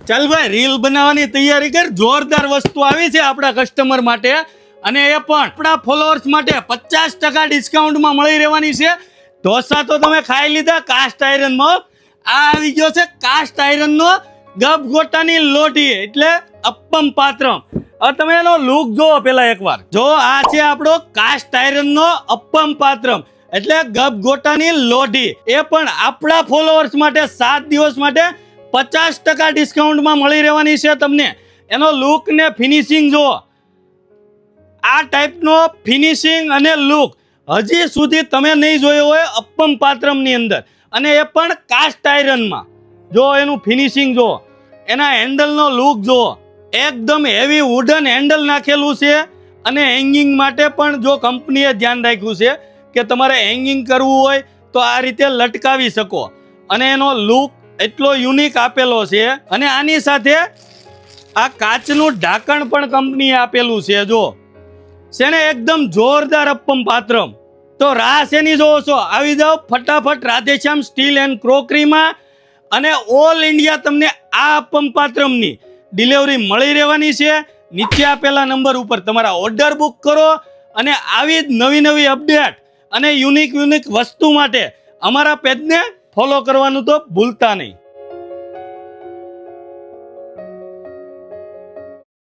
ચાલ ભાઈ રીલ બનાવવાની તૈયારી કર. જોરદાર વસ્તુ આવી છે આપણા કસ્ટમર માટે અને એ પણ આપણા ફોલોઅર્સ માટે 50% ડિસ્કાઉન્ટમાં મળી રહેવાની છે. ઢોસા તો તમે ખાઈ લીધા કાસ્ટ આયરનમાં. આ આવી ગયો છે કાસ્ટ આયરનનો ગબગોટાની લોટી એટલે અપ્પમ પાત્રમ. હવે તમે એનો લુક જોવો પેલા એકવાર. જો આ છે આપણો કાસ્ટ આયરનનો અપ્પમ પાત્રમ એટલે ગબગોટાની લોટી. એ પણ આપણા ફોલોઅર્સ માટે 7 દિવસ માટે 50% ડિસ્કાઉન્ટમાં મળી રહેવાની છે તમને. એનો લુક ને ફિનિશિંગ જુઓ. આ ટાઈપનો ફિનિશિંગ અને લુક હજી સુધી તમે નહીં જોયો હોય અપ્પમ પાત્રમની અંદર, અને એ પણ કાસ્ટ આયરનમાં. જો એનું ફિનિશિંગ જુઓ, એના હેન્ડલનો લુક જુઓ, એકદમ હેવી વુડન હેન્ડલ નાખેલું છે. અને હેંગિંગ માટે પણ જો કંપનીએ ધ્યાન રાખ્યું છે કે તમારે હેંગિંગ કરવું હોય તો આ રીતે લટકાવી શકો. અને એનો લુક એટલો યુનિક આપેલો છે. અને આની સાથે આ કાચનું ઢાંકણ પણ કંપનીએ આપેલું છે. જો છે ને એકદમ જોરદાર અપ્પમ પાત્રમ. તો રાહ શેની જોવો છો? આવી જાઓ ફટાફટ રાધેશ્યામ સ્ટીલ એન્ડ ક્રોકરીમાં. અને ઓલ ઇન્ડિયા તમને આ અપ્પમ પાત્રમની ડિલિવરી મળી રહેવાની છે. નીચે આપેલા નંબર ઉપર તમારા ઓર્ડર બુક કરો અને આવી જ નવી નવી અપડેટ અને યુનિક વસ્તુ માટે અમારા પેજને ફોલો કરવાનું તો ભૂલતા નહીં.